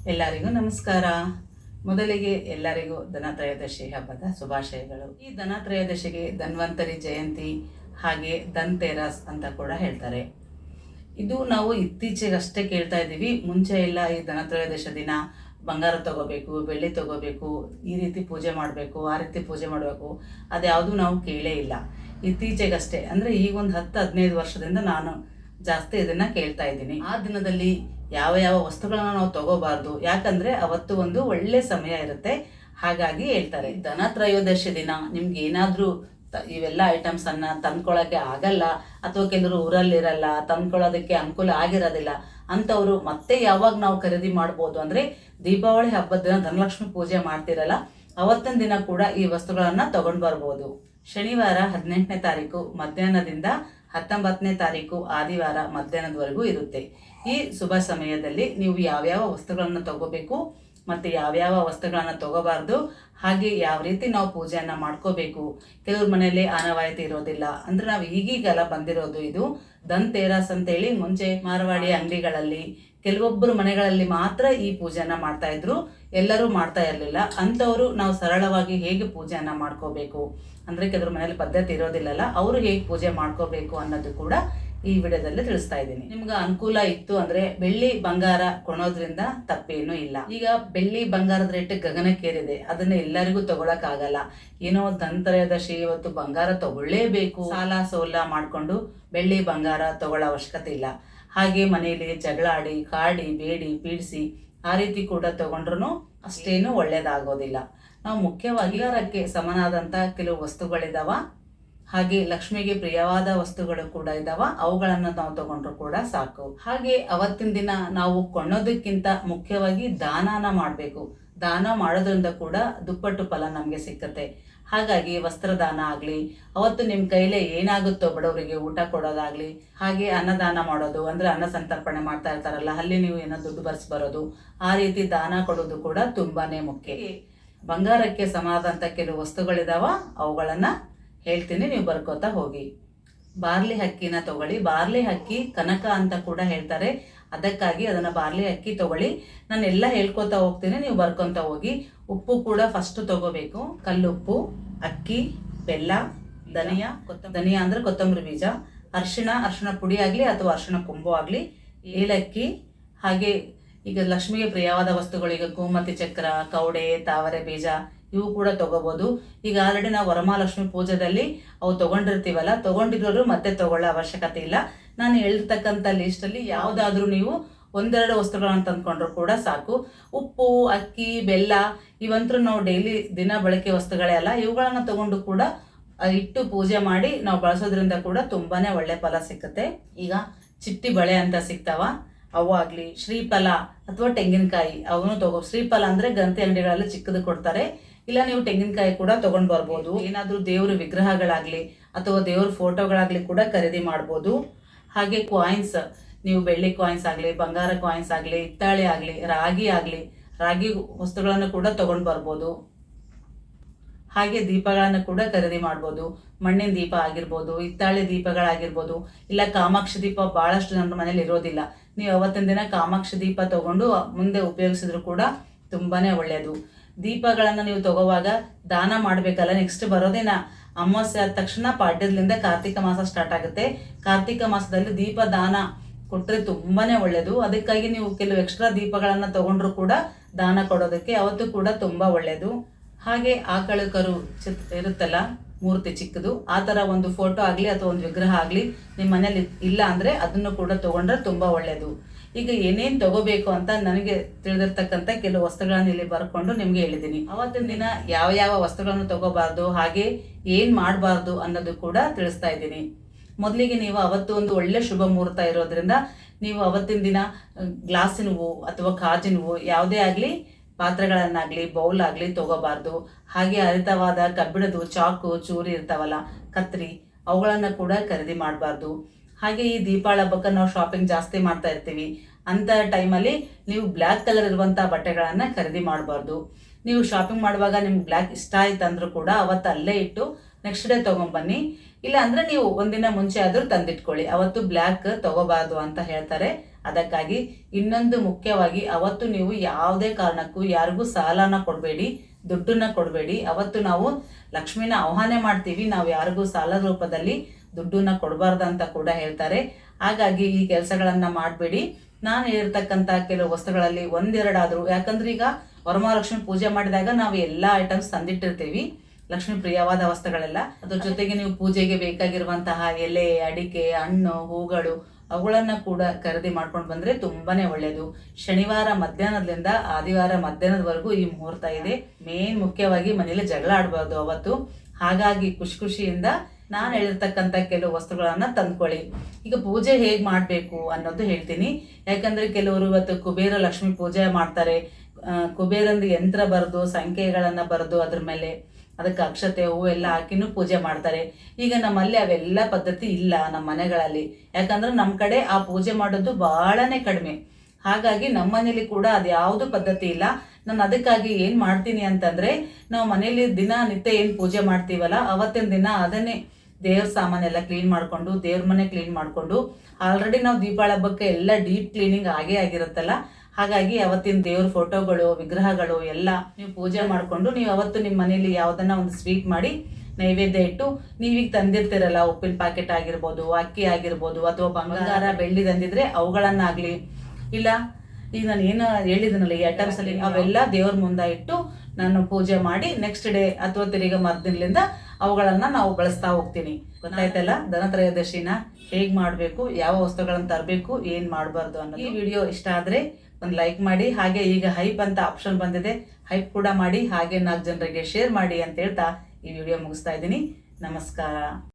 ಎಲ್ಲರಿಗೂ ನಮಸ್ಕಾರ. ಮೊದಲಿಗೆ ಎಲ್ಲರಿಗೂ ಧನತ್ರಯೋದಶಿ ಹಬ್ಬದ ಶುಭಾಶಯಗಳು. ಈ ಧನತ್ರಯೋದಶಿಗೆ ಧನ್ವಂತರಿ ಜಯಂತಿ ಹಾಗೆ ಧನ್ತೇರಸ್ ಅಂತ ಕೂಡ ಹೇಳ್ತಾರೆ. ಇದು ನಾವು ಇತ್ತೀಚೆಗಷ್ಟೇ ಕೇಳ್ತಾ ಇದ್ದೀವಿ. ಮುಂಚೆ ಎಲ್ಲ ಈ ಧನತ್ರಯೋದಶಿ ದಿನ ಬಂಗಾರ ತಗೋಬೇಕು, ಬೆಳ್ಳಿ ತಗೋಬೇಕು, ಈ ರೀತಿ ಪೂಜೆ ಮಾಡಬೇಕು, ಆ ರೀತಿ ಪೂಜೆ ಮಾಡಬೇಕು, ಅದ್ಯಾವುದೂ ನಾವು ಕೇಳೇ ಇಲ್ಲ. ಇತ್ತೀಚೆಗಷ್ಟೇ ಅಂದರೆ ಈಗ ಒಂದು 10-15 ವರ್ಷದಿಂದ ನಾನು ಜಾಸ್ತಿ ಇದನ್ನು ಕೇಳ್ತಾ ಇದ್ದೀನಿ. ಆ ದಿನದಲ್ಲಿ ಯಾವ ಯಾವ ವಸ್ತುಗಳನ್ನ ನಾವು ತಗೋಬಾರ್ದು, ಯಾಕಂದರೆ ಅವತ್ತು ಒಂದು ಒಳ್ಳೆ ಸಮಯ ಇರುತ್ತೆ, ಹಾಗಾಗಿ ಹೇಳ್ತಾರೆ. ಧನತ್ರಯೋದಶಿ ದಿನ ನಿಮ್ಗೆ ಏನಾದರೂ ಇವೆಲ್ಲ ಐಟಮ್ಸನ್ನು ತಂದ್ಕೊಳ್ಳೋಕ್ಕೆ ಆಗಲ್ಲ, ಅಥವಾ ಕೆಲವರು ಊರಲ್ಲಿರಲ್ಲ, ತಂದ್ಕೊಳ್ಳೋದಕ್ಕೆ ಅನುಕೂಲ ಆಗಿರೋದಿಲ್ಲ ಅಂಥವ್ರು ಮತ್ತೆ ಯಾವಾಗ ನಾವು ಖರೀದಿ ಮಾಡ್ಬೋದು ಅಂದರೆ ದೀಪಾವಳಿ ಹಬ್ಬದ ದಿನ ಧನಲಕ್ಷ್ಮಿ ಪೂಜೆ ಮಾಡ್ತಿರಲ್ಲ ಅವತ್ತಿನ ದಿನ ಕೂಡ ಈ ವಸ್ತುಗಳನ್ನು ತಗೊಂಡು ಬರ್ಬೋದು. ಶನಿವಾರ 18ನೇ ತಾರೀಕು ಮಧ್ಯಾಹ್ನದಿಂದ 19ನೇ ತಾರೀಕು ಆದಿವಾರ ಮಧ್ಯಾಹ್ನದವರೆಗೂ ಇರುತ್ತೆ. ಈ ಶುಭ ಸಮಯದಲ್ಲಿ ನೀವು ಯಾವ್ಯಾವ ವಸ್ತುಗಳನ್ನು ತಗೋಬೇಕು ಮತ್ತು ಯಾವ್ಯಾವ ವಸ್ತುಗಳನ್ನು ತಗೋಬಾರ್ದು, ಹಾಗೆ ಯಾವ ರೀತಿ ನಾವು ಪೂಜೆಯನ್ನು ಮಾಡ್ಕೋಬೇಕು. ಕೆಲವ್ರ ಮನೆಯಲ್ಲಿ ಆನವಾಯಿತಿ ಇರೋದಿಲ್ಲ ಅಂದರೆ ನಾವು ಈಗೀಗೆಲ್ಲ ಬಂದಿರೋದು ಇದು ಧನ್ತೇರಸ್ ಅಂತೇಳಿ. ಮುಂಚೆ ಮಾರವಾಡಿ ಅಂಗಡಿಗಳಲ್ಲಿ ಕೆಲವೊಬ್ಬರು ಮನೆಗಳಲ್ಲಿ ಮಾತ್ರ ಈ ಪೂಜೆಯನ್ನು ಮಾಡ್ತಾ ಇದ್ರು, ಎಲ್ಲರೂ ಮಾಡ್ತಾ ಇರಲಿಲ್ಲ. ಅಂಥವರು ನಾವು ಸರಳವಾಗಿ ಹೇಗೆ ಪೂಜೆಯನ್ನು ಮಾಡ್ಕೋಬೇಕು ಅಂದರೆ ಕೆಲವ್ರ ಮನೇಲಿ ಪದ್ಧತಿ ಇರೋದಿಲ್ಲಲ್ಲ, ಅವರು ಹೇಗೆ ಪೂಜೆ ಮಾಡ್ಕೋಬೇಕು ಅನ್ನೋದು ಕೂಡ ಈ ವಿಡಿಯೋದಲ್ಲಿ ತಿಳಿಸ್ತಾ ಇದ್ದೀನಿ. ನಿಮ್ಗೆ ಅನುಕೂಲ ಇತ್ತು ಅಂದರೆ ಬೆಳ್ಳಿ ಬಂಗಾರ ಕೊಣೋದ್ರಿಂದ ತಪ್ಪೇನೂ ಇಲ್ಲ. ಈಗ ಬೆಳ್ಳಿ ಬಂಗಾರದ ರೇಟ್ ಗಗನಕ್ಕೇರಿದೆ, ಅದನ್ನ ಎಲ್ಲರಿಗೂ ತಗೊಳಕ್ಕಾಗಲ್ಲ. ಏನೋ ಧನ್ತ್ರಯೋದಶಿ ಇವತ್ತು ಬಂಗಾರ ತಗೊಳ್ಳೇಬೇಕು, ಸಾಲ ಸೋಲ ಮಾಡಿಕೊಂಡು ಬೆಳ್ಳಿ ಬಂಗಾರ ತಗೊಳ್ಳೋ ಅವಶ್ಯಕತೆ ಇಲ್ಲ. ಹಾಗೆ ಮನೆಯಲ್ಲಿ ಜಗಳ ಆಡಿ ಕಾಡಿ ಬೇಡಿ ಪೀಡಿಸಿ ಆ ರೀತಿ ಕೂಡ ತಗೊಂಡ್ರು ಅಷ್ಟೇನು ಒಳ್ಳೇದಾಗೋದಿಲ್ಲ. ನಾವು ಮುಖ್ಯವಾಗಿ ಬಂಗಾರಕ್ಕೆ ಸಮನಾದಂಥ ಕೆಲವು ವಸ್ತುಗಳಿದಾವ, ಹಾಗೆ ಲಕ್ಷ್ಮಿಗೆ ಪ್ರಿಯವಾದ ವಸ್ತುಗಳು ಕೂಡ ಇದಾವ, ಅವುಗಳನ್ನು ನಾವು ತಗೊಂಡ್ರು ಕೂಡ ಸಾಕು. ಹಾಗೆ ಅವತ್ತಿನ ದಿನ ನಾವು ಕೊಳ್ಳೋದಕ್ಕಿಂತ ಮುಖ್ಯವಾಗಿ ದಾನನ ಮಾಡಬೇಕು. ದಾನ ಮಾಡೋದ್ರಿಂದ ಕೂಡ ದುಪ್ಪಟ್ಟು ಫಲ ನಮಗೆ ಸಿಕ್ಕತ್ತೆ. ಹಾಗಾಗಿ ವಸ್ತ್ರದಾನ ಆಗಲಿ, ಅವತ್ತು ನಿಮ್ಮ ಕೈಲೇ ಏನಾಗುತ್ತೋ ಬಡವರಿಗೆ ಊಟ ಕೊಡೋದಾಗಲಿ, ಹಾಗೆ ಅನ್ನದಾನ ಮಾಡೋದು ಅಂದರೆ ಅನ್ನ ಸಂತರ್ಪಣೆ ಮಾಡ್ತಾ ಇರ್ತಾರಲ್ಲ, ಅಲ್ಲಿ ನೀವು ಏನೋ ದುಡ್ಡು ಬರೋದು, ಆ ರೀತಿ ದಾನ ಕೊಡೋದು ಕೂಡ ತುಂಬಾನೇ ಮುಖ್ಯ. ಬಂಗಾರಕ್ಕೆ ಸಮಾದಂಥ ಕೆಲವು ವಸ್ತುಗಳಿದಾವ, ಅವುಗಳನ್ನು ಹೇಳ್ತೀನಿ, ನೀವು ಬರ್ಕೋತಾ ಹೋಗಿ. ಬಾರ್ಲಿ ಅಕ್ಕಿನ ತಗೊಳ್ಳಿ. ಬಾರ್ಲಿ ಅಕ್ಕಿ ಕನಕ ಅಂತ ಕೂಡ ಹೇಳ್ತಾರೆ, ಅದಕ್ಕಾಗಿ ಅದನ್ನು ಬಾರ್ಲಿ ಅಕ್ಕಿ ತಗೊಳ್ಳಿ. ನಾನು ಎಲ್ಲ ಹೇಳ್ಕೊತಾ ಹೋಗ್ತೀನಿ, ನೀವು ಬರ್ಕೊತಾ ಹೋಗಿ. ಉಪ್ಪು ಕೂಡ ಫಸ್ಟ್ ತಗೋಬೇಕು. ಕಲ್ಲುಪ್ಪು, ಅಕ್ಕಿ, ಬೆಲ್ಲ, ಧನಿಯಾ ಅಂದರೆ ಕೊತ್ತಂಬರಿ ಬೀಜ, ಅರಿಶಿಣ ಪುಡಿ ಆಗಲಿ ಅಥವಾ ಅರಿಶಿಣ ಕೊಂಬು ಆಗಲಿ, ಏಲಕ್ಕಿ, ಹಾಗೆ ಈಗ ಲಕ್ಷ್ಮಿಗೆ ಪ್ರಿಯವಾದ ವಸ್ತುಗಳು, ಈಗ ಗೋಮತಿ ಚಕ್ರ, ಕವಡೆ, ತಾವರೆ ಬೀಜ, ಇವು ಕೂಡ ತಗೋಬೋದು. ಈಗ ಆಲ್ರೆಡಿ ನಾವು ವರಮಹಾಲಕ್ಷ್ಮಿ ಪೂಜೆದಲ್ಲಿ ಅವು ತಗೊಂಡಿರ್ತೀವಲ್ಲ, ತಗೊಂಡಿರೋರು ಮತ್ತೆ ತಗೊಳ್ಳೋ ಅವಶ್ಯಕತೆ ಇಲ್ಲ. ನಾನು ಹೇಳಿರ್ತಕ್ಕಂಥ ಲಿಸ್ಟಲ್ಲಿ ಯಾವುದಾದ್ರೂ ನೀವು 1-2 ವಸ್ತುಗಳನ್ನು ತಂದ್ಕೊಂಡ್ರು ಕೂಡ ಸಾಕು. ಉಪ್ಪು, ಅಕ್ಕಿ, ಬೆಲ್ಲ ಇವಂತರೂ ನಾವು ಡೈಲಿ ದಿನ ಬಳಕೆ ವಸ್ತುಗಳೇ ಅಲ್ಲ, ಇವುಗಳನ್ನು ತಗೊಂಡು ಕೂಡ ಇಟ್ಟು ಪೂಜೆ ಮಾಡಿ ನಾವು ಬಳಸೋದ್ರಿಂದ ಕೂಡ ತುಂಬಾನೇ ಒಳ್ಳೆ ಫಲ ಸಿಕ್ಕತ್ತೆ. ಈಗ ಚಿಟ್ಟಿ ಬಳೆ ಅಂತ ಸಿಗ್ತಾವ, ಅವು ಆಗಲಿ, ಶ್ರೀಫಲ ಅಥವಾ ತೆಂಗಿನಕಾಯಿ ಅವನು ಶ್ರೀಫಲ ಅಂದರೆ ಗಂತಿ ಅಂಗಡಿಗಳಲ್ಲಿ ಚಿಕ್ಕದು ಕೊಡ್ತಾರೆ, ಇಲ್ಲ ನೀವು ತೆಂಗಿನಕಾಯಿ ಕೂಡ ತಗೊಂಡು ಬರ್ಬೋದು. ಏನಾದರೂ ದೇವ್ರ ವಿಗ್ರಹಗಳಾಗಲಿ ಅಥವಾ ದೇವ್ರ ಫೋಟೋಗಳಾಗಲಿ ಕೂಡ ಖರೀದಿ ಮಾಡ್ಬೋದು. ಹಾಗೆ ಕಾಯಿನ್ಸ್, ನೀವು ಬೆಳ್ಳಿ ಕಾಯಿನ್ಸ್ ಆಗಲಿ, ಬಂಗಾರ ಕಾಯಿನ್ಸ್ ಆಗಲಿ, ಹಿತ್ತಾಳೆ ಆಗಲಿ, ರಾಗಿ ವಸ್ತುಗಳನ್ನು ಕೂಡ ತಗೊಂಡು ಬರ್ಬೋದು. ಹಾಗೆ ದೀಪಗಳನ್ನು ಕೂಡ ಖರೀದಿ ಮಾಡ್ಬೋದು. ಮಣ್ಣಿನ ದೀಪ ಆಗಿರ್ಬೋದು, ಹಿತ್ತಾಳೆ ದೀಪಗಳಾಗಿರ್ಬೋದು, ಇಲ್ಲ ಕಾಮಾಕ್ಷಿ ದೀಪ ಭಾಳಷ್ಟು ಜನರ ಮನೇಲಿ ಇರೋದಿಲ್ಲ, ನೀವು ಅವತ್ತಿನ ದಿನ ಕಾಮಾಕ್ಷಿ ದೀಪ ತಗೊಂಡು ಮುಂದೆ ಉಪಯೋಗಿಸಿದ್ರು ಕೂಡ ತುಂಬಾನೇ ಒಳ್ಳೆಯದು. ದೀಪಗಳನ್ನು ನೀವು ತಗೋವಾಗ ದಾನ ಮಾಡಬೇಕಲ್ಲ. ನೆಕ್ಸ್ಟ್ ಬರೋದೇನ ಅಮಾವಾಸ್ಯೆ ಆದ ತಕ್ಷಣ ಪಾಡ್ಯದಿಂದ ಕಾರ್ತಿಕ ಮಾಸ ಸ್ಟಾರ್ಟ್ ಆಗುತ್ತೆ. ಕಾರ್ತಿಕ ಮಾಸದಲ್ಲಿ ದೀಪ ದಾನ ಕೊಟ್ಟರೆ ತುಂಬಾನೇ ಒಳ್ಳೆಯದು. ಅದಕ್ಕಾಗಿ ನೀವು ಕೆಲವು ಎಕ್ಸ್ಟ್ರಾ ದೀಪಗಳನ್ನು ತಗೊಂಡ್ರು ಕೂಡ ದಾನ ಕೊಡೋದಕ್ಕೆ ಅವತ್ತು ಕೂಡ ತುಂಬ ಒಳ್ಳೆಯದು. ಹಾಗೆ ಆಕಳು ಕರು ಇರುತ್ತಲ್ಲ, ಮೂರ್ತಿ ಚಿಕ್ಕದು, ಆ ಥರ ಒಂದು ಫೋಟೋ ಆಗಲಿ ಅಥವಾ ಒಂದು ವಿಗ್ರಹ ಆಗಲಿ ನಿಮ್ಮ ಮನೇಲಿ ಇಲ್ಲ ಅಂದರೆ ಅದನ್ನು ಕೂಡ ತೊಗೊಂಡ್ರೆ ತುಂಬ ಒಳ್ಳೆಯದು. ಈಗ ಏನೇನು ತಗೋಬೇಕು ಅಂತ ನನಗೆ ತಿಳಿದಿರ್ತಕ್ಕಂಥ ಕೆಲವು ವಸ್ತುಗಳನ್ನು ಇಲ್ಲಿ ಬರ್ಕೊಂಡು ನಿಮಗೆ ಹೇಳಿದ್ದೀನಿ. ಅವತ್ತಿನ ದಿನ ಯಾವ ಯಾವ ವಸ್ತುಗಳನ್ನು ತಗೋಬಾರ್ದು, ಹಾಗೆ ಏನು ಮಾಡಬಾರ್ದು ಅನ್ನೋದು ಕೂಡ ತಿಳಿಸ್ತಾ ಇದ್ದೀನಿ. ಮೊದಲಿಗೆ ನೀವು ಅವತ್ತು ಒಂದು ಒಳ್ಳೆ ಶುಭ ಮುಹೂರ್ತ ಇರೋದ್ರಿಂದ ನೀವು ಅವತ್ತಿನ ದಿನ ಗ್ಲಾಸಿನವು ಅಥವಾ ಕಾಜಿನವು ಯಾವುದೇ ಆಗಲಿ ಪಾತ್ರೆಗಳನ್ನಾಗಲಿ ಬೌಲ್ ಆಗಲಿ ತಗೋಬಾರ್ದು. ಹಾಗೆ ಹರಿತವಾದ ಕಬ್ಬಿಣದು ಚಾಕು ಚೂರಿ ಇರ್ತಾವಲ್ಲ, ಕತ್ರಿ, ಅವುಗಳನ್ನು ಕೂಡ ಖರೀದಿ ಮಾಡಬಾರ್ದು. ಹಾಗೆ ಈ ದೀಪಾವಳಿ ಹಬ್ಬಕ್ಕೆ ನಾವು ಶಾಪಿಂಗ್ ಜಾಸ್ತಿ ಮಾಡ್ತಾ ಇರ್ತೀವಿ, ಅಂಥ ಟೈಮಲ್ಲಿ ನೀವು ಬ್ಲ್ಯಾಕ್ ಕಲರ್ ಇರುವಂಥ ಬಟ್ಟೆಗಳನ್ನು ಖರೀದಿ ಮಾಡಬಾರ್ದು. ನೀವು ಶಾಪಿಂಗ್ ಮಾಡುವಾಗ ನಿಮ್ಗೆ ಬ್ಲ್ಯಾಕ್ ಇಷ್ಟ ಆಯ್ತು ಅಂದರೂ ಕೂಡ ಅವತ್ತು ಅಲ್ಲೇ ಇಟ್ಟು ನೆಕ್ಸ್ಟ್ ಡೇ ತೊಗೊಂಬನ್ನಿ. ಇಲ್ಲ ಅಂದರೆ ನೀವು ಒಂದಿನ ಮುಂಚೆ ಆದರೂ ತಂದಿಟ್ಕೊಳ್ಳಿ, ಅವತ್ತು ಬ್ಲ್ಯಾಕ್ ತಗೋಬಾರ್ದು ಅಂತ ಹೇಳ್ತಾರೆ. ಅದಕ್ಕಾಗಿ ಇನ್ನೊಂದು ಮುಖ್ಯವಾಗಿ ಅವತ್ತು ನೀವು ಯಾವುದೇ ಕಾರಣಕ್ಕೂ ಯಾರಿಗೂ ಸಾಲನ ಕೊಡಬೇಡಿ, ದುಡ್ಡನ್ನ ಕೊಡಬೇಡಿ. ಅವತ್ತು ನಾವು ಲಕ್ಷ್ಮಿನ ಆಹ್ವಾನ ಮಾಡ್ತೀವಿ, ನಾವು ಯಾರಿಗೂ ಸಾಲದ ರೂಪದಲ್ಲಿ ದುಡ್ಡನ್ನ ಕೊಡಬಾರ್ದು ಅಂತ ಕೂಡ ಹೇಳ್ತಾರೆ. ಹಾಗಾಗಿ ಈ ಕೆಲಸಗಳನ್ನು ಮಾಡಬೇಡಿ. ನಾನು ಹೇಳಿರ್ತಕ್ಕಂಥ ಕೆಲವು ವಸ್ತುಗಳಲ್ಲಿ ಒಂದೆರಡಾದರೂ, ಯಾಕಂದ್ರೆ ಈಗ ವರಮಹಾಲಕ್ಷ್ಮಿ ಪೂಜೆ ಮಾಡಿದಾಗ ನಾವು ಎಲ್ಲ ಐಟಮ್ಸ್ ತಂದಿಟ್ಟಿರ್ತೀವಿ, ಲಕ್ಷ್ಮಿ ಪ್ರಿಯವಾದ ವಸ್ತುಗಳೆಲ್ಲ. ಅದ್ರ ಜೊತೆಗೆ ನೀವು ಪೂಜೆಗೆ ಬೇಕಾಗಿರುವಂತಹ ಎಲೆ, ಅಡಿಕೆ, ಹಣ್ಣು, ಹೂಗಳು ಅವುಗಳನ್ನು ಕೂಡ ಖರೀದಿ ಮಾಡ್ಕೊಂಡು ಬಂದರೆ ತುಂಬಾನೇ ಒಳ್ಳೆಯದು. ಶನಿವಾರ ಮಧ್ಯಾಹ್ನದಿಂದ ಆದಿವಾರ ಮಧ್ಯಾಹ್ನದವರೆಗೂ ಈ ಮುಹೂರ್ತ ಇದೆ. ಮೇನ್ ಮುಖ್ಯವಾಗಿ ಮನೇಲಿ ಜಗಳ ಆಡಬಾರ್ದು ಅವತ್ತು. ಹಾಗಾಗಿ ಖುಷಿಯಿಂದ ನಾನು ಹೇಳಿರ್ತಕ್ಕಂಥ ಕೆಲವು ವಸ್ತುಗಳನ್ನು ತಂದ್ಕೊಳ್ಳಿ. ಈಗ ಪೂಜೆ ಹೇಗೆ ಮಾಡಬೇಕು ಅನ್ನೋದು ಹೇಳ್ತೀನಿ. ಯಾಕಂದರೆ ಕೆಲವರು ಇವತ್ತು ಕುಬೇರ ಲಕ್ಷ್ಮಿ ಪೂಜೆ ಮಾಡ್ತಾರೆ. ಕುಬೇರಂದು ಯಂತ್ರ ಬರೆದು ಸಂಖ್ಯೆಗಳನ್ನು ಬರೆದು ಅದ್ರ ಮೇಲೆ ಅದಕ್ಕೆ ಅಕ್ಷತೆ ಹೂವು ಎಲ್ಲ ಹಾಕಿನೂ ಪೂಜೆ ಮಾಡ್ತಾರೆ. ಈಗ ನಮ್ಮಲ್ಲಿ ಅವೆಲ್ಲ ಪದ್ಧತಿ ಇಲ್ಲ ನಮ್ಮ ಮನೆಗಳಲ್ಲಿ. ಯಾಕಂದ್ರೆ ನಮ್ಮ ಕಡೆ ಆ ಪೂಜೆ ಮಾಡೋದು ಬಹಳನೇ ಕಡಿಮೆ. ಹಾಗಾಗಿ ನಮ್ಮ ಮನೇಲಿ ಕೂಡ ಅದು ಯಾವುದು ಪದ್ಧತಿ ಇಲ್ಲ. ನಾನು ಅದಕ್ಕಾಗಿ ಏನು ಮಾಡ್ತೀನಿ ಅಂತಂದರೆ, ನಾವು ಮನೇಲಿ ನಿತ್ಯ ಏನು ಪೂಜೆ ಮಾಡ್ತೀವಲ್ಲ ಅವತ್ತಿನ ದಿನ ಅದನ್ನೇ ದೇವ್ರ ಸಾಮಾನೆಲ್ಲ ಕ್ಲೀನ್ ಮಾಡಿಕೊಂಡು, ದೇವ್ರ ಮನೆ ಕ್ಲೀನ್ ಮಾಡಿಕೊಂಡು, ಆಲ್ರೆಡಿ ನಾವು ದೀಪಾವಳಿ ಹಬ್ಬಕ್ಕೆ ಎಲ್ಲ ಡೀಪ್ ಕ್ಲೀನಿಂಗ್ ಆಗಿರುತ್ತಲ್ಲ. ಹಾಗಾಗಿ ಅವತ್ತಿನ ದೇವ್ರ ಫೋಟೋಗಳು, ವಿಗ್ರಹಗಳು ಎಲ್ಲ ನೀವು ಪೂಜೆ ಮಾಡಿಕೊಂಡು, ನೀವು ಅವತ್ತು ನಿಮ್ಮ ಮನೇಲಿ ಯಾವುದನ್ನ ಒಂದು ಸ್ವೀಟ್ ಮಾಡಿ ನೈವೇದ್ಯ ಇಟ್ಟು, ನೀವೀಗ ತಂದಿರ್ತೀರಲ್ಲ ಉಪ್ಪಿನ ಪ್ಯಾಕೆಟ್ ಆಗಿರ್ಬೋದು, ಅಕ್ಕಿ ಆಗಿರ್ಬೋದು, ಅಥವಾ ಬಂಗಾರ ಬೆಳ್ಳಿ ತಂದಿದ್ರೆ ಅವುಗಳನ್ನಾಗಲಿ, ಇಲ್ಲ ಈಗ ನಾನು ಏನು ಹೇಳಿದನಲ್ಲ ಈ ಐಟಮ್ಸಲ್ಲಿ ಅವೆಲ್ಲ ದೇವ್ರ ಮುಂದೆ ಇಟ್ಟು ನಾನು ಪೂಜೆ ಮಾಡಿ ನೆಕ್ಸ್ಟ್ ಡೇ ಅಥವಾ ತಿರುಗ ಮರ್ದಿನಲಿಂದ ಅವುಗಳನ್ನು ನಾವು ಬಳಸ್ತಾ ಹೋಗ್ತೀನಿ. ಗೊತ್ತಾಯ್ತಲ್ಲ ಧನತ್ರಯೋದಶಿನ ಹೇಗೆ ಮಾಡಬೇಕು, ಯಾವ ವಸ್ತುಗಳನ್ನು ತರಬೇಕು, ಏನು ಮಾಡಬಾರ್ದು ಅನ್ನೋದು. ಈ ವಿಡಿಯೋ ಇಷ್ಟ ಆದರೆ ಒಂದು ಲೈಕ್ ಮಾಡಿ. ಹಾಗೆ ಈಗ ಹೈಪ್ ಅಂತ ಆಪ್ಷನ್ ಬಂದಿದೆ, ಹೈಪ್ ಕೂಡ ಮಾಡಿ. ಹಾಗೆ 4 ಜನರಿಗೆ ಶೇರ್ ಮಾಡಿ ಅಂತ ಹೇಳ್ತಾ ಈ ವಿಡಿಯೋ ಮುಗಿಸ್ತಾ ಇದ್ದೀನಿ. ನಮಸ್ಕಾರ.